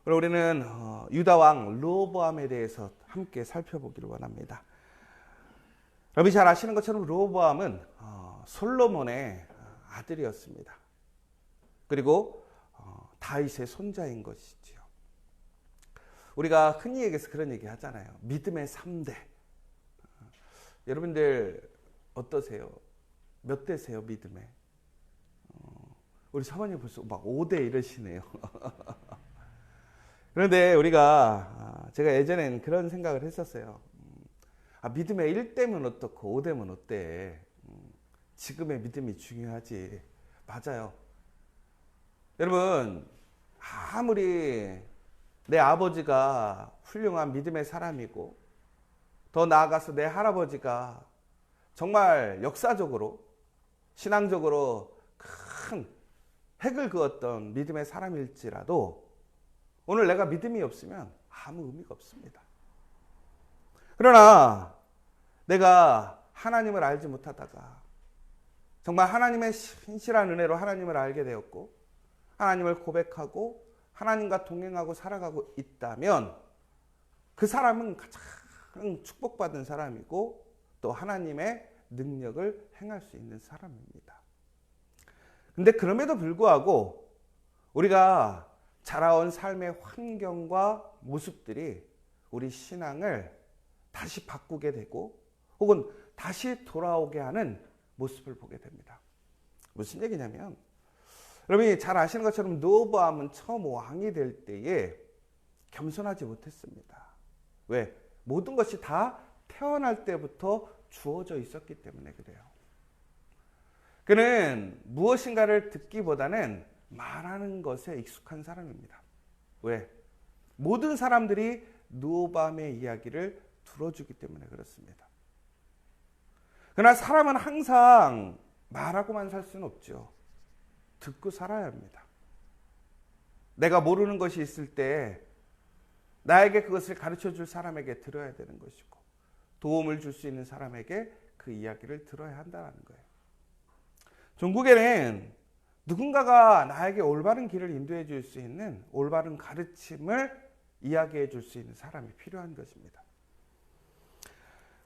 그럼 우리는 유다 왕 르호보암에 대해서 함께 살펴보기를 원합니다. 여러분이 잘 아시는 것처럼 르호보암은 솔로몬의 아들이었습니다. 그리고 다윗의 손자인 것이지요. 우리가 흔히 얘기해서 그런 얘기 하잖아요. 믿음의 3대. 여러분들 어떠세요? 몇 대세요, 믿음에? 우리 사모님 벌써 막 5대 이러시네요. 그런데 제가 예전엔 그런 생각을 했었어요. 믿음의 1대면 어떻고 5대면 어때? 지금의 믿음이 중요하지. 맞아요. 여러분, 아무리 내 아버지가 훌륭한 믿음의 사람이고, 더 나아가서 내 할아버지가 정말 역사적으로, 신앙적으로 큰 획을 그었던 믿음의 사람일지라도, 오늘 내가 믿음이 없으면 아무 의미가 없습니다. 그러나 내가 하나님을 알지 못하다가 정말 하나님의 신실한 은혜로 하나님을 알게 되었고, 하나님을 고백하고 하나님과 동행하고 살아가고 있다면 그 사람은 가장 축복받은 사람이고 또 하나님의 능력을 행할 수 있는 사람입니다. 근데 그럼에도 불구하고 우리가 자라온 삶의 환경과 모습들이 우리 신앙을 다시 바꾸게 되고 혹은 다시 돌아오게 하는 모습을 보게 됩니다. 무슨 얘기냐면, 여러분이 잘 아시는 것처럼 르호보암은 처음 왕이 될 때에 겸손하지 못했습니다. 왜? 모든 것이 다 태어날 때부터 주어져 있었기 때문에 그래요. 그는 무엇인가를 듣기보다는 말하는 것에 익숙한 사람입니다. 왜? 모든 사람들이 르호보암의 이야기를 들어주기 때문에 그렇습니다. 그러나 사람은 항상 말하고만 살 수는 없죠. 듣고 살아야 합니다. 내가 모르는 것이 있을 때 나에게 그것을 가르쳐 줄 사람에게 들어야 되는 것이고, 도움을 줄 수 있는 사람에게 그 이야기를 들어야 한다는 거예요. 종국에는 누군가가 나에게 올바른 길을 인도해 줄 수 있는 올바른 가르침을 이야기해 줄 수 있는 사람이 필요한 것입니다.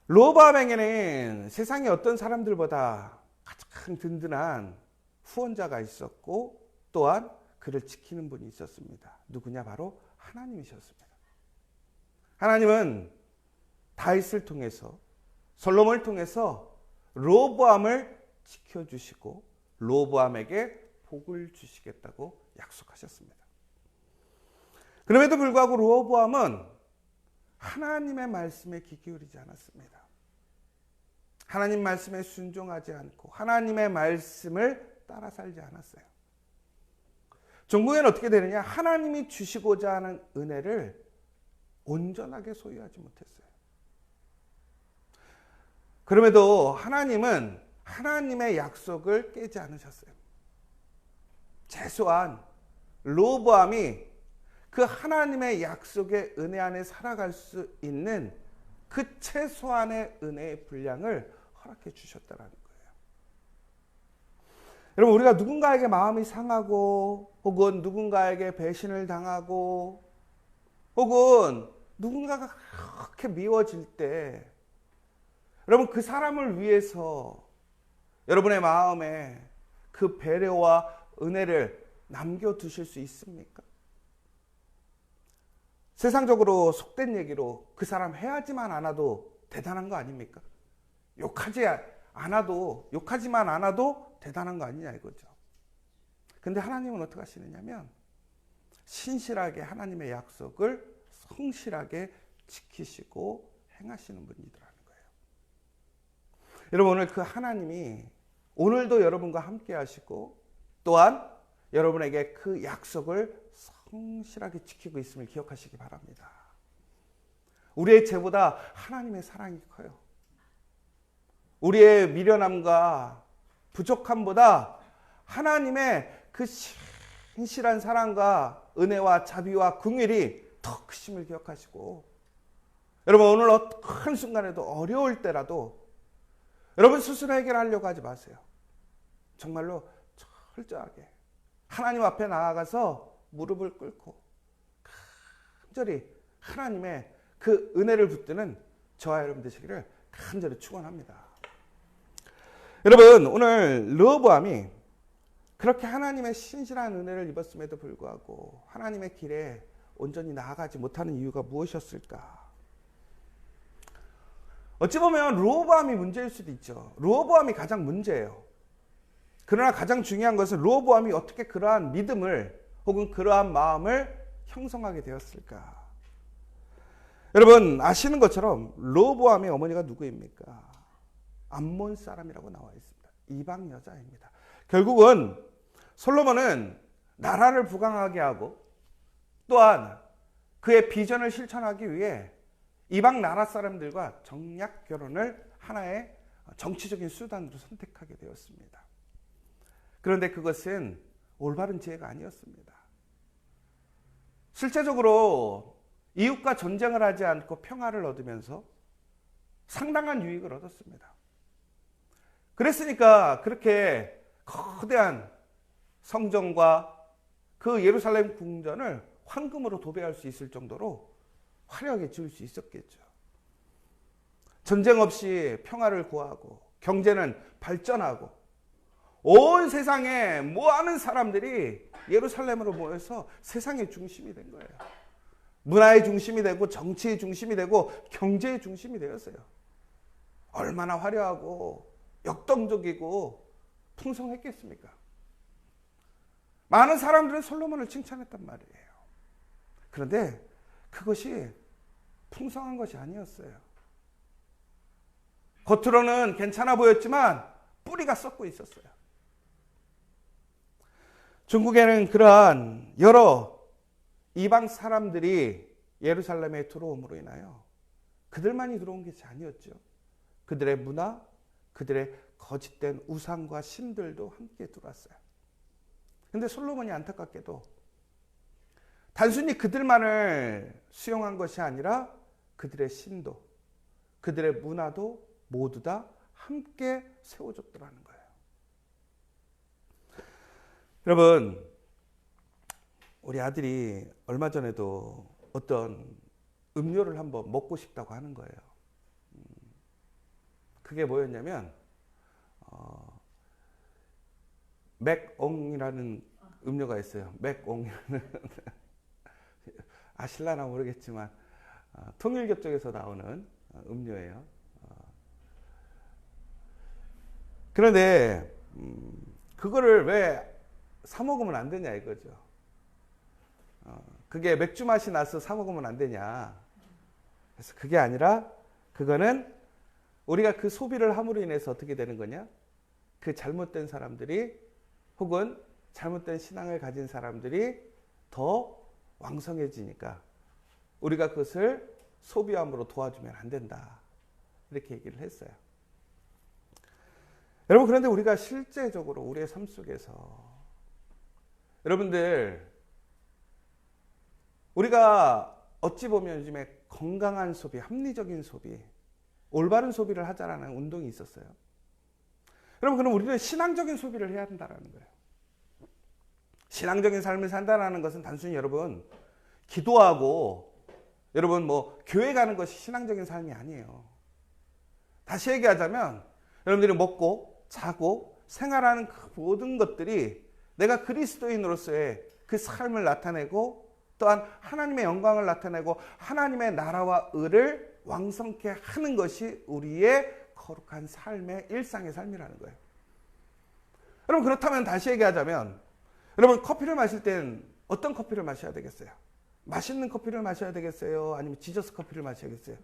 르호보암에게는 세상의 어떤 사람들보다 가장 든든한 후원자가 있었고, 또한 그를 지키는 분이 있었습니다. 누구냐? 바로 하나님이셨습니다. 하나님은 다윗을 통해서, 솔로몬을 통해서 르호보암을 지켜주시고 르호보암에게 복을 주시겠다고 약속하셨습니다. 그럼에도 불구하고 르호보암은 하나님의 말씀에 귀 기울이지 않았습니다. 하나님 말씀에 순종하지 않고 하나님의 말씀을 따라 살지 않았어요. 종국에는 어떻게 되느냐? 하나님이 주시고자 하는 은혜를 온전하게 소유하지 못했어요. 그럼에도 하나님은 하나님의 약속을 깨지 않으셨어요. 최소한 르호보암이 그 하나님의 약속의 은혜 안에 살아갈 수 있는 그 최소한의 은혜의 분량을 허락해 주셨다는 거예요. 여러분, 우리가 누군가에게 마음이 상하고 혹은 누군가에게 배신을 당하고 혹은 누군가가 그렇게 미워질 때, 여러분, 그 사람을 위해서 여러분의 마음에 그 배려와 은혜를 남겨두실 수 있습니까? 세상적으로 속된 얘기로 그 사람 해하지만 않아도 대단한 거 아닙니까? 욕하지만 않아도 대단한 거 아니냐 이거죠. 근데 하나님은 어떻게 하시느냐면 신실하게 하나님의 약속을 성실하게 지키시고 행하시는 분이더라는 거예요. 여러분, 오늘 그 하나님이 오늘도 여러분과 함께 하시고 또한 여러분에게 그 약속을 성실하게 지키고 있음을 기억하시기 바랍니다. 우리의 죄보다 하나님의 사랑이 커요. 우리의 미련함과 부족함보다 하나님의 그 신실한 사랑과 은혜와 자비와 긍휼이 더 크심을 기억하시고, 여러분, 오늘 어떤 순간에도 어려울 때라도 여러분 스스로 해결하려고 하지 마세요. 정말로 철저하게 하나님 앞에 나아가서 무릎을 꿇고 간절히 하나님의 그 은혜를 붙드는 저와 여러분 되시기를 간절히 축원합니다. 여러분, 오늘 르호보암이 그렇게 하나님의 신실한 은혜를 입었음에도 불구하고 하나님의 길에 온전히 나아가지 못하는 이유가 무엇이었을까? 어찌 보면 르호보암이 문제일 수도 있죠. 르호보암이 가장 문제예요. 그러나 가장 중요한 것은 르호보암이 어떻게 그러한 믿음을 혹은 그러한 마음을 형성하게 되었을까? 여러분 아시는 것처럼 르호보암의 어머니가 누구입니까? 암몬 사람이라고 나와 있습니다. 이방 여자입니다. 결국은 솔로몬은 나라를 부강하게 하고 또한 그의 비전을 실천하기 위해 이방 나라 사람들과 정략 결혼을 하나의 정치적인 수단으로 선택하게 되었습니다. 그런데 그것은 올바른 지혜가 아니었습니다. 실제적으로 이웃과 전쟁을 하지 않고 평화를 얻으면서 상당한 유익을 얻었습니다. 그랬으니까 그렇게 거대한 성전과 그 예루살렘 궁전을 황금으로 도배할 수 있을 정도로 화려하게 지을 수 있었겠죠. 전쟁 없이 평화를 구하고 경제는 발전하고 온 세상에 모아는 사람들이 예루살렘으로 모여서 세상의 중심이 된 거예요. 문화의 중심이 되고 정치의 중심이 되고 경제의 중심이 되었어요. 얼마나 화려하고 역동적이고 풍성했겠습니까? 많은 사람들은 솔로몬을 칭찬했단 말이에요. 그런데 그것이 풍성한 것이 아니었어요. 겉으로는 괜찮아 보였지만 뿌리가 썩고 있었어요. 중국에는 그러한 여러 이방 사람들이 예루살렘에 들어옴으로 인하여 그들만이 들어온 것이 아니었죠. 그들의 문화, 그들의 거짓된 우상과 신들도 함께 들어왔어요. 그런데 솔로몬이 안타깝게도 단순히 그들만을 수용한 것이 아니라 그들의 신도, 그들의 문화도 모두 다 함께 세워줬더라는 거예요. 여러분, 우리 아들이 얼마 전에도 어떤 음료를 한번 먹고 싶다고 하는 거예요. 그게 뭐였냐면 맥옹이라는 음료가 있어요. 맥옹이라는 아실라나 모르겠지만 통일교 쪽에서 나오는 음료예요. 그런데 그거를 왜 사 먹으면 안 되냐 이거죠. 그게 맥주 맛이 나서 사 먹으면 안 되냐. 그래서 그게 아니라 그거는 우리가 그 소비를 함으로 인해서 어떻게 되는 거냐? 그 잘못된 사람들이 혹은 잘못된 신앙을 가진 사람들이 더 왕성해지니까 우리가 그것을 소비함으로 도와주면 안 된다. 이렇게 얘기를 했어요. 여러분, 그런데 우리가 실제적으로 우리의 삶 속에서 여러분들, 우리가 어찌 보면 요즘에 건강한 소비, 합리적인 소비, 올바른 소비를 하자라는 운동이 있었어요. 여러분, 그럼 우리는 신앙적인 소비를 해야 한다는 거예요. 신앙적인 삶을 산다는 것은 단순히 여러분 기도하고 여러분 뭐 교회 가는 것이 신앙적인 삶이 아니에요. 다시 얘기하자면 여러분들이 먹고 자고 생활하는 그 모든 것들이 내가 그리스도인으로서의 그 삶을 나타내고 또한 하나님의 영광을 나타내고 하나님의 나라와 의를 왕성케 하는 것이 우리의 거룩한 삶의 일상의 삶이라는 거예요. 여러분, 그렇다면 다시 얘기하자면 여러분, 커피를 마실 땐 어떤 커피를 마셔야 되겠어요? 맛있는 커피를 마셔야 되겠어요? 아니면 지저스 커피를 마셔야겠어요?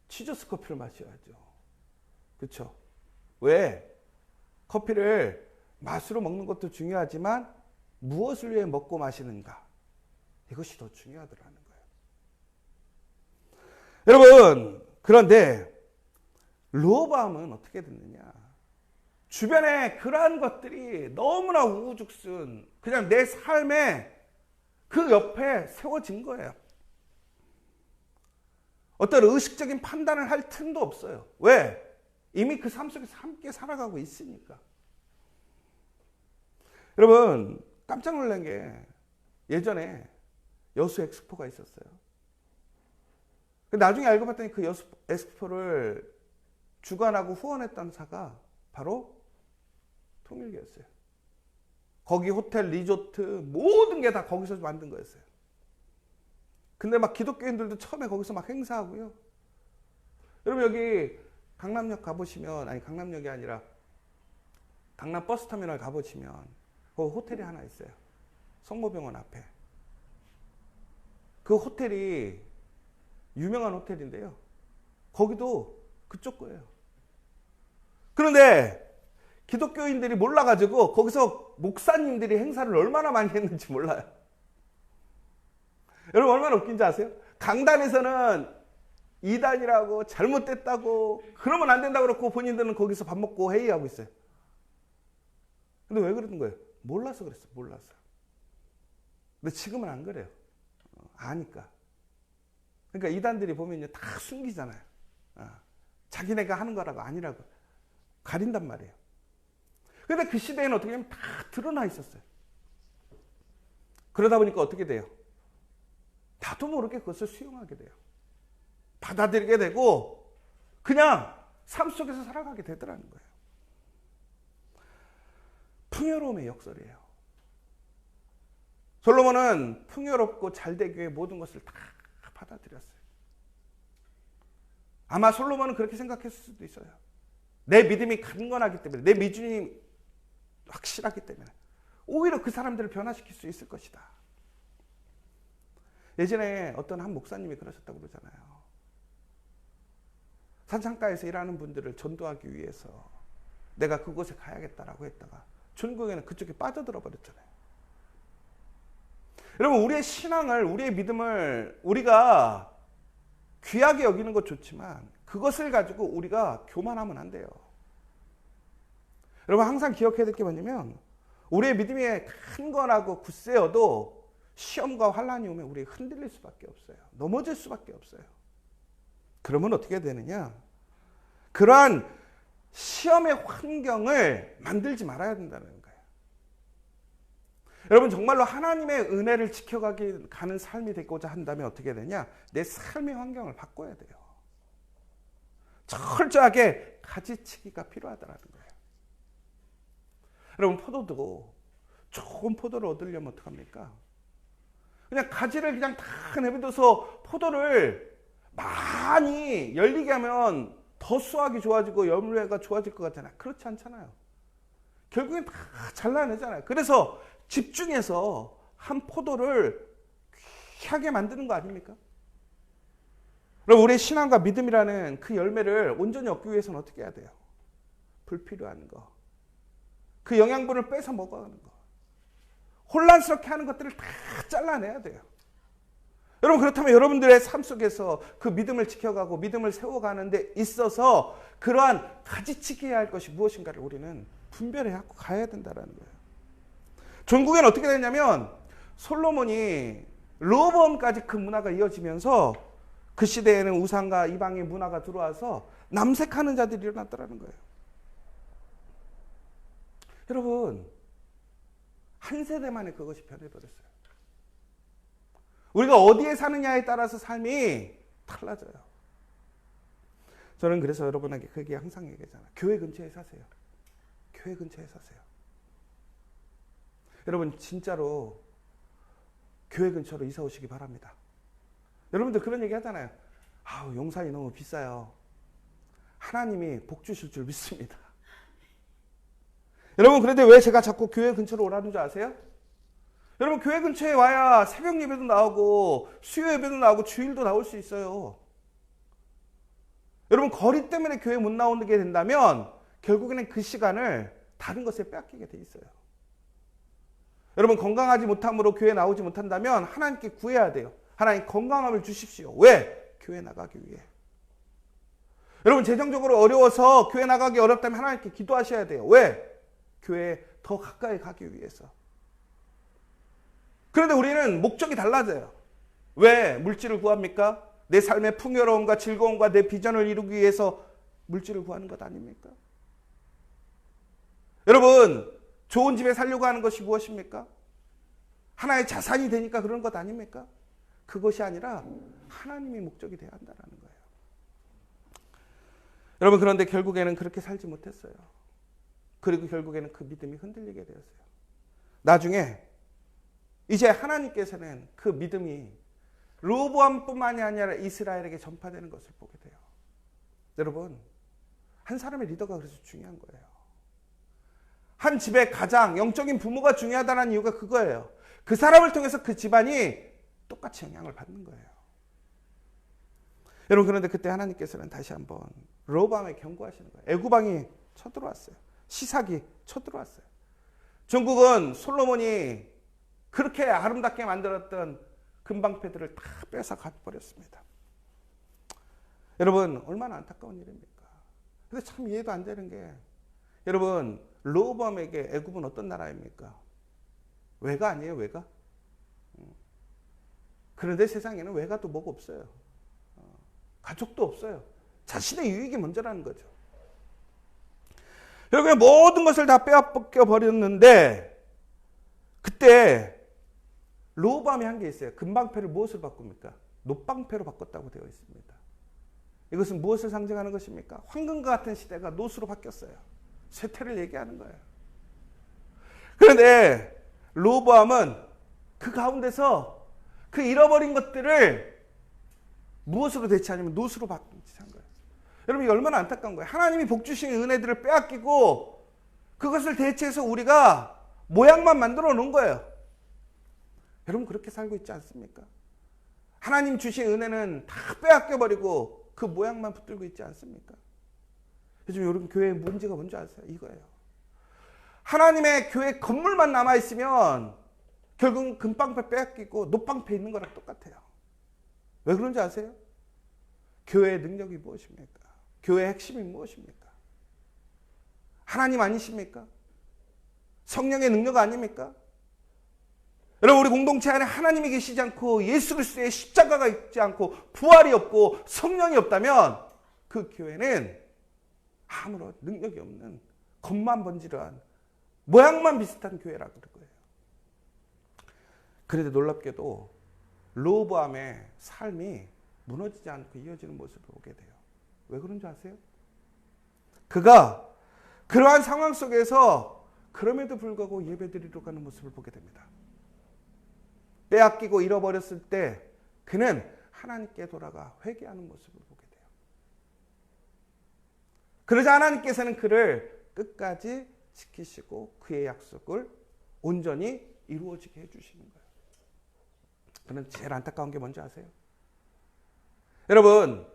지저스 커피를 마셔야죠. 그렇죠? 왜? 커피를 맛으로 먹는 것도 중요하지만 무엇을 위해 먹고 마시는가? 이것이 더 중요하더라는 거예요. 여러분, 그런데 르호보암은 어떻게 됐느냐? 주변에 그러한 것들이 너무나 우후죽순 그냥 내 삶에 그 옆에 세워진 거예요. 어떤 의식적인 판단을 할 틈도 없어요. 왜? 이미 그 삶 속에서 함께 살아가고 있으니까. 여러분, 깜짝 놀란 게 예전에 여수 엑스포가 있었어요. 나중에 알고 봤더니 그 여수 엑스포를 주관하고 후원했던 사가 바로 통일교였어요. 거기 호텔, 리조트 모든 게 다 거기서 만든 거였어요. 근데 막 기독교인들도 처음에 거기서 막 행사하고요. 여러분 여기 강남역 가보시면, 아니 강남역이 아니라 강남 버스터미널 가보시면 거기 호텔이 하나 있어요. 성모병원 앞에. 그 호텔이 유명한 호텔인데요. 거기도 그쪽 거예요. 그런데 기독교인들이 몰라가지고 거기서 목사님들이 행사를 얼마나 많이 했는지 몰라요. 여러분 얼마나 웃긴지 아세요? 강단에서는 이단이라고 잘못됐다고 그러면 안 된다고 그렇고 본인들은 거기서 밥 먹고 회의하고 있어요. 근데 왜 그러는 거예요? 몰라서 그랬어요. 몰라서. 근데 지금은 안 그래요. 아니까. 그러니까 이단들이 보면요 다 숨기잖아요. 자기네가 하는 거라고 아니라고 가린단 말이에요. 근데 그 시대에는 어떻게 하면 다 드러나 있었어요. 그러다 보니까 어떻게 돼요? 나도 모르게 그것을 수용하게 돼요. 받아들이게 되고 그냥 삶 속에서 살아가게 되더라는 거예요. 풍요로움의 역설이에요. 솔로몬은 풍요롭고 잘되기 위해 모든 것을 다 받아들였어요. 아마 솔로몬은 그렇게 생각했을 수도 있어요. 내 믿음이 강건하기 때문에, 내 믿음이 확실하기 때문에 오히려 그 사람들을 변화시킬 수 있을 것이다. 예전에 어떤 한 목사님이 그러셨다고 그러잖아요. 산창가에서 일하는 분들을 전도하기 위해서 내가 그곳에 가야겠다라고 했다가 중국에는 그쪽에 빠져들어 버렸잖아요. 여러분 우리의 신앙을, 우리의 믿음을 우리가 귀하게 여기는 것 좋지만 그것을 가지고 우리가 교만하면 안 돼요. 여러분 항상 기억해야 될 게 뭐냐면 우리의 믿음이 강건하고 굳세어도 시험과 환란이 오면 우리 흔들릴 수밖에 없어요. 넘어질 수밖에 없어요. 그러면 어떻게 되느냐? 그러한 시험의 환경을 만들지 말아야 된다는 거예요. 여러분 정말로 하나님의 은혜를 지켜가는 삶이 되고자 한다면 어떻게 되냐? 내 삶의 환경을 바꿔야 돼요. 철저하게 가지치기가 필요하다는 거예요. 여러분 포도도 좋은 포도를 얻으려면 어떡합니까? 그냥 가지를 그냥 다 내버려둬서 포도를 많이 열리게 하면 더 수확이 좋아지고 열매가 좋아질 것 같잖아요. 그렇지 않잖아요. 결국엔 다 잘라내잖아요. 그래서 집중해서 한 포도를 귀하게 만드는 거 아닙니까? 그럼 우리의 신앙과 믿음이라는 그 열매를 온전히 얻기 위해서는 어떻게 해야 돼요? 불필요한 거. 그 영양분을 뺏어 먹어가는 거. 혼란스럽게 하는 것들을 다 잘라내야 돼요. 여러분 그렇다면 여러분들의 삶 속에서 그 믿음을 지켜가고 믿음을 세워가는 데 있어서 그러한 가지치기해야 할 것이 무엇인가를 우리는 분별해갖고 가야 된다는 거예요. 전국에는 어떻게 됐냐면 솔로몬이 르호보암까지 그 문화가 이어지면서 그 시대에는 우상과 이방의 문화가 들어와서 남색하는 자들이 일어났더라는 거예요. 여러분 한 세대 만에 그것이 변해버렸어요. 우리가 어디에 사느냐에 따라서 삶이 달라져요. 저는 그래서 여러분에게 그게 항상 얘기하잖아요. 교회 근처에 사세요. 교회 근처에 사세요. 여러분 진짜로 교회 근처로 이사 오시기 바랍니다. 여러분들 그런 얘기 하잖아요. 아우 용산이 너무 비싸요. 하나님이 복 주실 줄 믿습니다. 여러분 그런데 왜 제가 자꾸 교회 근처로 오라는 줄 아세요? 여러분 교회 근처에 와야 새벽 예배도 나오고 수요 예배도 나오고 주일도 나올 수 있어요. 여러분 거리 때문에 교회 못 나오게 된다면 결국에는 그 시간을 다른 것에 빼앗기게 돼 있어요. 여러분 건강하지 못함으로 교회 나오지 못한다면 하나님께 구해야 돼요. 하나님 건강함을 주십시오. 왜? 교회 나가기 위해. 여러분 재정적으로 어려워서 교회 나가기 어렵다면 하나님께 기도하셔야 돼요. 왜? 교회에 더 가까이 가기 위해서. 그런데 우리는 목적이 달라져요. 왜 물질을 구합니까? 내 삶의 풍요로움과 즐거움과 내 비전을 이루기 위해서 물질을 구하는 것 아닙니까? 여러분 좋은 집에 살려고 하는 것이 무엇입니까? 하나의 자산이 되니까 그런 것 아닙니까? 그것이 아니라 하나님이 목적이 되어야 한다는 거예요. 여러분, 그런데 결국에는 그렇게 살지 못했어요. 그리고 결국에는 그 믿음이 흔들리게 되었어요. 나중에 이제 하나님께서는 그 믿음이 르호보암뿐만이 아니라 이스라엘에게 전파되는 것을 보게 돼요. 여러분, 한 사람의 리더가 그래서 중요한 거예요. 한 집의 가장 영적인 부모가 중요하다는 이유가 그거예요. 그 사람을 통해서 그 집안이 똑같이 영향을 받는 거예요. 여러분, 그런데 그때 하나님께서는 다시 한번 르호보암에 경고하시는 거예요. 애굽왕이 쳐들어왔어요. 시삭이 쳐들어왔어요. 전국은 솔로몬이 그렇게 아름답게 만들었던 금방패들을 다 뺏어 가버렸습니다. 여러분, 얼마나 안타까운 일입니까? 근데 참 이해도 안 되는 게, 여러분, 르호보암에게 애굽은 어떤 나라입니까? 외가 아니에요, 외가? 그런데 세상에는 외가도 뭐가 없어요. 가족도 없어요. 자신의 유익이 먼저라는 거죠. 결국에 모든 것을 다 빼앗겨 버렸는데, 그때 르호보암이 한 게 있어요. 금방패를 무엇으로 바꿉니까? 놋방패로 바꿨다고 되어 있습니다. 이것은 무엇을 상징하는 것입니까? 황금과 같은 시대가 놋으로 바뀌었어요. 쇠퇴를 얘기하는 거예요. 그런데 르호보암은 그 가운데서 그 잃어버린 것들을 무엇으로 대체하냐면 놋으로 바꾸는 거예요. 여러분, 이게 얼마나 안타까운 거예요. 하나님이 복 주신 은혜들을 빼앗기고 그것을 대체해서 우리가 모양만 만들어 놓은 거예요. 여러분, 그렇게 살고 있지 않습니까? 하나님 주신 은혜는 다 빼앗겨버리고 그 모양만 붙들고 있지 않습니까? 요즘 여러분, 교회의 문제가 뭔지 아세요? 이거예요. 하나님의 교회 건물만 남아있으면 결국은 금방패 빼앗기고 놋방패 있는 거랑 똑같아요. 왜 그런지 아세요? 교회의 능력이 무엇입니까? 교회의 핵심이 무엇입니까? 하나님 아니십니까? 성령의 능력 아닙니까? 여러분, 우리 공동체 안에 하나님이 계시지 않고 예수 그리스도의 십자가가 있지 않고 부활이 없고 성령이 없다면 그 교회는 아무런 능력이 없는 겉만 번지르한 모양만 비슷한 교회라고 그럴 거예요. 그런데 놀랍게도 르호보암의 삶이 무너지지 않고 이어지는 모습을 보게 돼요. 왜 그런지 아세요? 그가 그러한 상황 속에서 그럼에도 불구하고 예배드리러 가는 모습을 보게 됩니다. 빼앗기고 잃어버렸을 때 그는 하나님께 돌아가 회개하는 모습을 보게 돼요. 그러자 하나님께서는 그를 끝까지 지키시고 그의 약속을 온전히 이루어지게 해주시는 거예요. 그런데 제일 안타까운 게 뭔지 아세요? 여러분,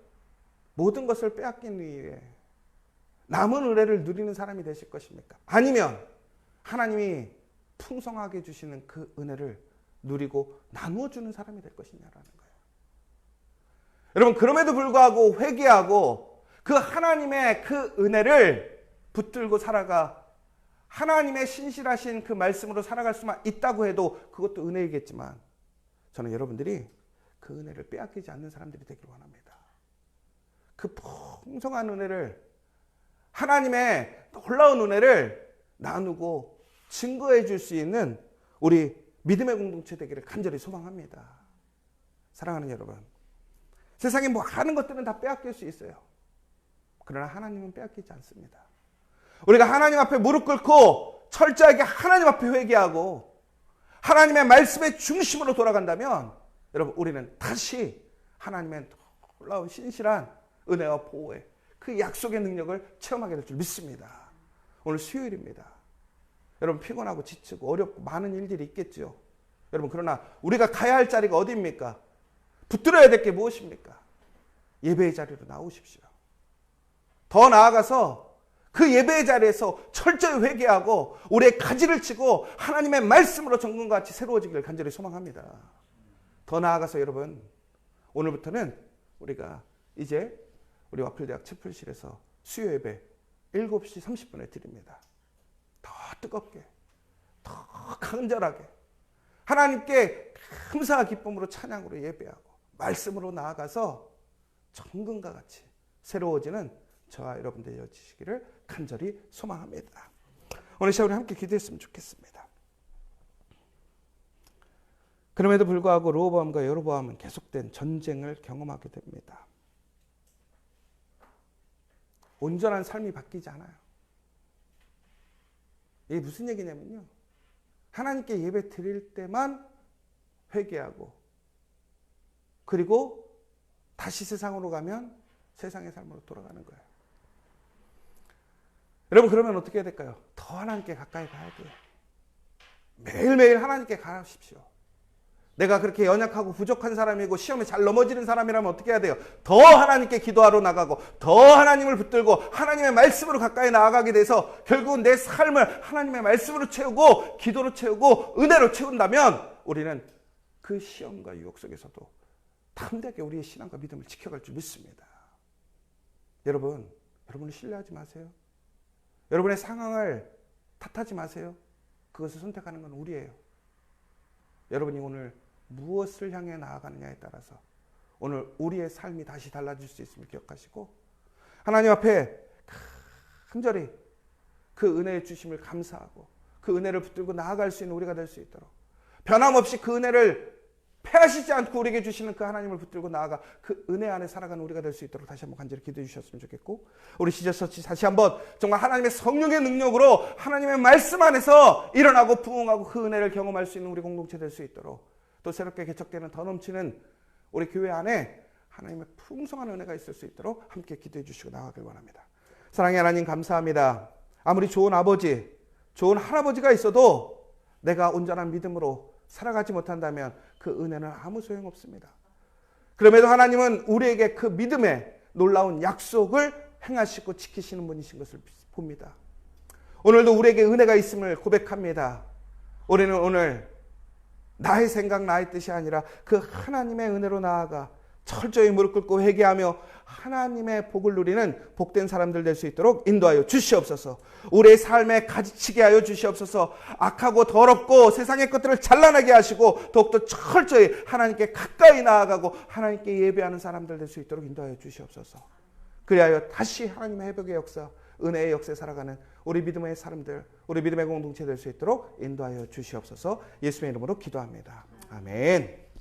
모든 것을 빼앗긴 이후에 남은 은혜를 누리는 사람이 되실 것입니까? 아니면 하나님이 풍성하게 주시는 그 은혜를 누리고 나누어주는 사람이 될 것이냐라는 거예요. 여러분, 그럼에도 불구하고 회개하고 그 하나님의 그 은혜를 붙들고 살아가 하나님의 신실하신 그 말씀으로 살아갈 수만 있다고 해도 그것도 은혜이겠지만, 저는 여러분들이 그 은혜를 빼앗기지 않는 사람들이 되길 원합니다. 그 풍성한 은혜를, 하나님의 놀라운 은혜를 나누고 증거해 줄 수 있는 우리 믿음의 공동체 되기를 간절히 소망합니다. 사랑하는 여러분, 세상에 뭐 하는 것들은 다 빼앗길 수 있어요. 그러나 하나님은 빼앗기지 않습니다. 우리가 하나님 앞에 무릎 꿇고 철저하게 하나님 앞에 회개하고 하나님의 말씀의 중심으로 돌아간다면, 여러분, 우리는 다시 하나님의 놀라운 신실한 은혜와 보호의 그 약속의 능력을 체험하게 될 줄 믿습니다. 오늘 수요일입니다. 여러분, 피곤하고 지치고 어렵고 많은 일들이 있겠죠. 여러분, 그러나 우리가 가야 할 자리가 어디입니까? 붙들어야 될 게 무엇입니까? 예배의 자리로 나오십시오. 더 나아가서 그 예배의 자리에서 철저히 회개하고 우리의 가지를 치고 하나님의 말씀으로 정금과 같이 새로워지기를 간절히 소망합니다. 더 나아가서 여러분, 오늘부터는 우리가 이제 우리 와플대학 채플실에서 수요 예배 7시 30분에 드립니다. 더 뜨겁게, 더 간절하게 하나님께 감사와 기쁨으로 찬양으로 예배하고 말씀으로 나아가서 정금과 같이 새로워지는 저와 여러분들 되어지시기를 간절히 소망합니다. 오늘 시간 우리 함께 기도했으면 좋겠습니다. 그럼에도 불구하고 르호보암과 여로보암은 계속된 전쟁을 경험하게 됩니다. 온전한 삶이 바뀌지 않아요. 이게 무슨 얘기냐면요, 하나님께 예배 드릴 때만 회개하고, 그리고 다시 세상으로 가면 세상의 삶으로 돌아가는 거예요. 여러분, 그러면 어떻게 해야 될까요? 더 하나님께 가까이 가야 돼요. 매일매일 하나님께 가십시오. 내가 그렇게 연약하고 부족한 사람이고 시험에 잘 넘어지는 사람이라면 어떻게 해야 돼요? 더 하나님께 기도하러 나가고, 더 하나님을 붙들고 하나님의 말씀으로 가까이 나아가게 돼서 결국은 내 삶을 하나님의 말씀으로 채우고 기도로 채우고 은혜로 채운다면 우리는 그 시험과 유혹 속에서도 담대하게 우리의 신앙과 믿음을 지켜갈 줄 믿습니다. 여러분을 신뢰하지 마세요. 여러분의 상황을 탓하지 마세요. 그것을 선택하는 건 우리예요. 여러분이 오늘 무엇을 향해 나아가느냐에 따라서 오늘 우리의 삶이 다시 달라질 수 있음을 기억하시고, 하나님 앞에 간절히 그 은혜의 주심을 감사하고 그 은혜를 붙들고 나아갈 수 있는 우리가 될 수 있도록, 변함없이 그 은혜를 패하시지 않고 우리에게 주시는 그 하나님을 붙들고 나아가 그 은혜 안에 살아가는 우리가 될 수 있도록 다시 한번 간절히 기도해 주셨으면 좋겠고, 우리 시저처치 다시 한번 정말 하나님의 성령의 능력으로 하나님의 말씀 안에서 일어나고 부흥하고 그 은혜를 경험할 수 있는 우리 공동체 될 수 있도록, 또 새롭게 개척되는 더 넘치는 우리 교회 안에 하나님의 풍성한 은혜가 있을 수 있도록 함께 기도해 주시고 나아가길 원합니다. 사랑의 하나님, 감사합니다. 아무리 좋은 아버지, 좋은 할아버지가 있어도 내가 온전한 믿음으로 살아가지 못한다면 그 은혜는 아무 소용없습니다. 그럼에도 하나님은 우리에게 그 믿음의 놀라운 약속을 행하시고 지키시는 분이신 것을 봅니다. 오늘도 우리에게 은혜가 있음을 고백합니다. 우리는 오늘 나의 생각, 나의 뜻이 아니라 그 하나님의 은혜로 나아가 철저히 무릎 꿇고 회개하며 하나님의 복을 누리는 복된 사람들 될 수 있도록 인도하여 주시옵소서. 우리의 삶에 가지치게 하여 주시옵소서. 악하고 더럽고 세상의 것들을 찬란하게 하시고 더욱더 철저히 하나님께 가까이 나아가고 하나님께 예배하는 사람들 될 수 있도록 인도하여 주시옵소서. 그리하여 다시 하나님의 회복의 역사, 은혜의 역사에 살아가는 우리 믿음의 사람들, 우리 믿음의 공동체 될 수 있도록 인도하여 주시옵소서. 예수의 이름으로 기도합니다. 아멘.